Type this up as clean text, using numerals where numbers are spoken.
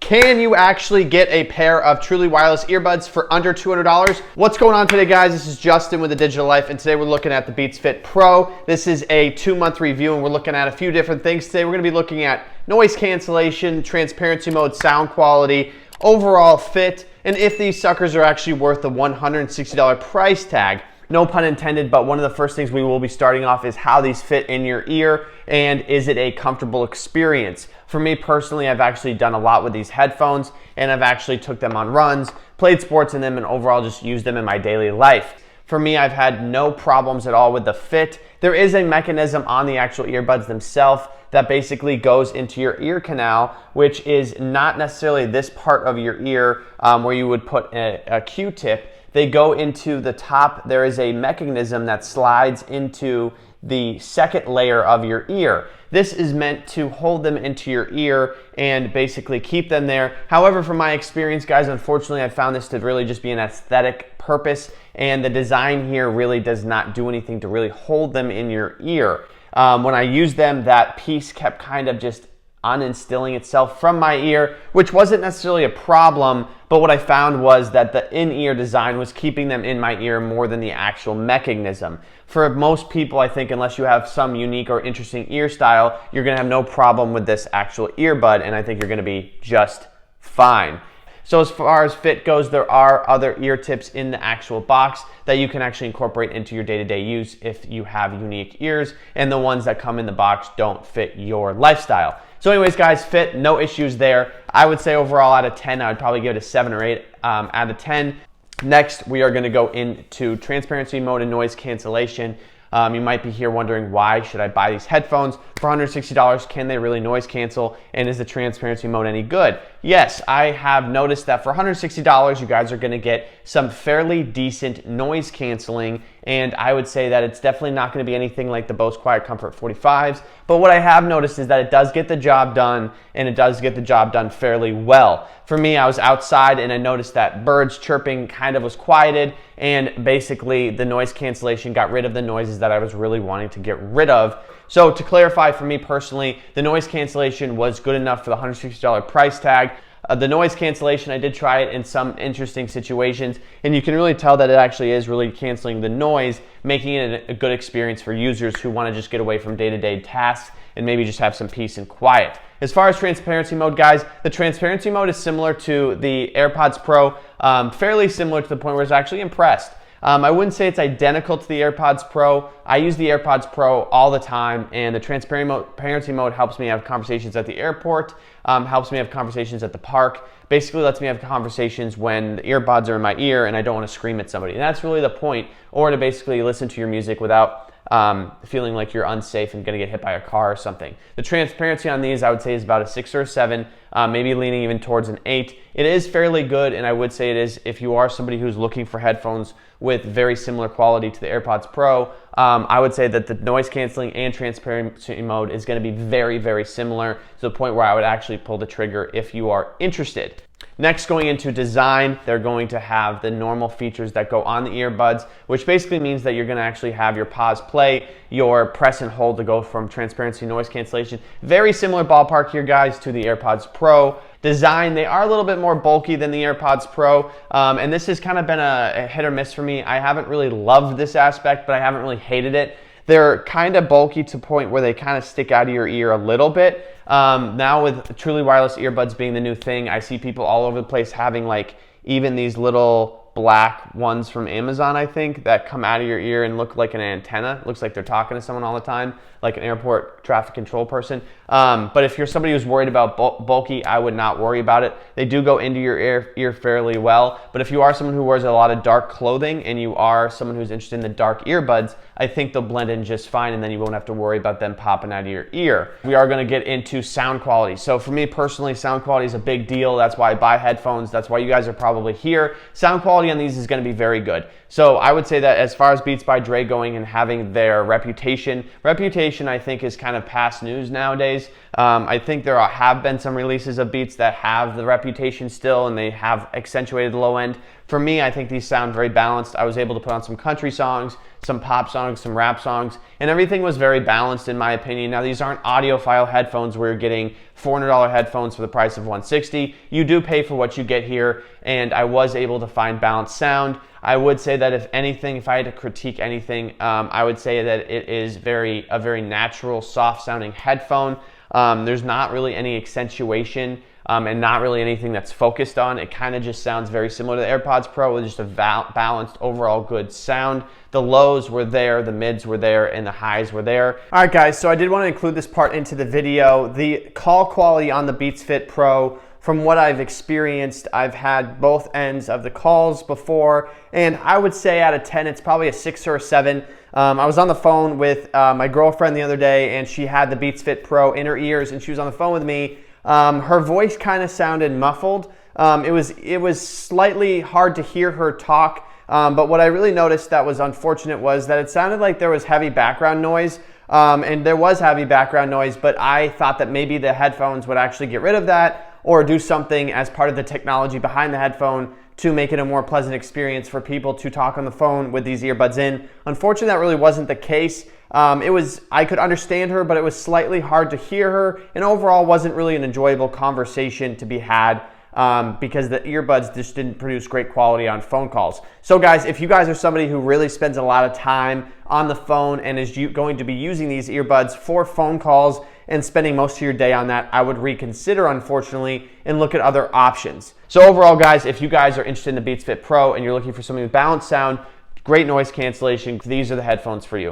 Can you actually get a pair of truly wireless earbuds for under $200? What's going on today, guys? This is Justin with The Digital Life, and today we're looking at the Beats Fit Pro. This is a 2-month review, and we're looking at a few different things. Today we're going to be looking at noise cancellation, transparency mode, sound quality, overall fit, and if these suckers are actually worth the $160 price tag. No pun intended, but one of the first things we will be starting off is how these fit in your ear, and is it a comfortable experience? For me personally, I've actually done a lot with these headphones, and I've actually took them on runs, played sports in them, and overall just used them in my daily life. For me, I've had no problems at all with the fit. There is a mechanism on the actual earbuds themselves that basically goes into your ear canal, which is not necessarily this part of your ear where you would put a Q-tip. They go into the top. There is a mechanism that slides into the second layer of your ear. This is meant to hold them into your ear and basically keep them there. However, from my experience, guys, unfortunately, I found this to really just be an aesthetic purpose, and the design here really does not do anything to really hold them in your ear. When I used them, that piece kept kind of just uninstilling itself from my ear, which wasn't necessarily a problem, but what I found was that the in-ear design was keeping them in my ear more than the actual mechanism. For most people, I think, unless you have some unique or interesting ear style, you're gonna have no problem with this actual earbud, and I think you're gonna be just fine. So as far as fit goes, there are other ear tips in the actual box that you can actually incorporate into your day-to-day use if you have unique ears, and the ones that come in the box don't fit your lifestyle. So anyways, guys, fit, no issues there. I would say overall out of 10, I would probably give it a 7 or 8 out of 10. Next, we are gonna go into transparency mode and noise cancellation. You might be here wondering, why should I buy these headphones for $160? Can they really noise cancel? And is the transparency mode any good? Yes, I have noticed that for $160, you guys are gonna get some fairly decent noise canceling, and I would say that it's definitely not gonna be anything like the Bose Quiet Comfort 45s, but what I have noticed is that it does get the job done, and it does get the job done fairly well. For me, I was outside and I noticed that birds chirping kind of was quieted, and basically the noise cancellation got rid of the noises that I was really wanting to get rid of. So to clarify, for me personally, the noise cancellation was good enough for the $160 price tag. The noise cancellation, I did try it in some interesting situations, and you can really tell that it actually is really canceling the noise, making it a good experience for users who want to just get away from day-to-day tasks and maybe just have some peace and quiet. As far as transparency mode, guys, the transparency mode is similar to the AirPods Pro, fairly similar to the point where I was actually impressed. I wouldn't say it's identical to the AirPods Pro. I use the AirPods Pro all the time, and the transparency mode helps me have conversations at the airport, helps me have conversations at the park, basically lets me have conversations when the earbuds are in my ear and I don't want to scream at somebody. And that's really the point, or to basically listen to your music without feeling like you're unsafe and gonna get hit by a car or something. The transparency on these, I would say, is about a 6 or a 7, maybe leaning even towards an 8. It is fairly good, and I would say it is if you are somebody who's looking for headphones with very similar quality to the AirPods Pro. I would say that the noise canceling and transparency mode is gonna be very, very similar to the point where I would actually pull the trigger if you are interested. Next, going into design, they're going to have the normal features that go on the earbuds, which basically means that you're gonna actually have your pause play, your press and hold to go from transparency noise cancellation. Very similar ballpark here, guys, to the AirPods Pro. Design, they are a little bit more bulky than the AirPods Pro, and this has kind of been a hit or miss for me. I haven't really loved this aspect, but I haven't really hated it. They're kind of bulky to the point where they kind of stick out of your ear a little bit. Now with truly wireless earbuds being the new thing, I see people all over the place having like even these little black ones from Amazon, I think, that come out of your ear and look like an antenna. It looks like they're talking to someone all the time, like an airport traffic control person. But if you're somebody who's worried about bulky, I would not worry about it. They do go into your ear fairly well. But if you are someone who wears a lot of dark clothing and you are someone who's interested in the dark earbuds, I think they'll blend in just fine, and then you won't have to worry about them popping out of your ear. We are gonna get into sound quality. So for me personally, sound quality is a big deal. That's why I buy headphones. That's why you guys are probably here. Sound quality on these is gonna be very good. So I would say that as far as Beats by Dre going and having their reputation I think is kind of past news nowadays. I think there have been some releases of Beats that have the reputation still, and they have accentuated the low end. For me, I think these sound very balanced. I was able to put on some country songs, some pop songs, some rap songs, and everything was very balanced in my opinion. Now, these aren't audiophile headphones where you're getting $400 headphones for the price of $160. You do pay for what you get here, and I was able to find balanced sound. I would say that if anything, if I had to critique anything, I would say that it is a very natural, soft-sounding headphone. There's not really any accentuation and not really anything that's focused on. It kind of just sounds very similar to the AirPods Pro with just a balanced, overall good sound. The lows were there, the mids were there, and the highs were there. All right, guys, so I did want to include this part into the video. The call quality on the Beats Fit Pro, from what I've experienced, I've had both ends of the calls before, and I would say out of 10, it's probably a 6 or a 7. I was on the phone with my girlfriend the other day, and she had the Beats Fit Pro in her ears, and she was on the phone with me. Her voice kind of sounded muffled. It was slightly hard to hear her talk, but what I really noticed that was unfortunate was that it sounded like there was heavy background noise, and there was heavy background noise, but I thought that maybe the headphones would actually get rid of that or do something as part of the technology behind the headphone to make it a more pleasant experience for people to talk on the phone with these earbuds in. Unfortunately, that really wasn't the case. I could understand her, but it was slightly hard to hear her, and overall wasn't really an enjoyable conversation to be had because the earbuds just didn't produce great quality on phone calls. So guys, if you guys are somebody who really spends a lot of time on the phone and is going to be using these earbuds for phone calls and spending most of your day on that, I would reconsider, unfortunately, and look at other options. So overall, guys, if you guys are interested in the Beats Fit Pro and you're looking for something with balanced sound, great noise cancellation, these are the headphones for you.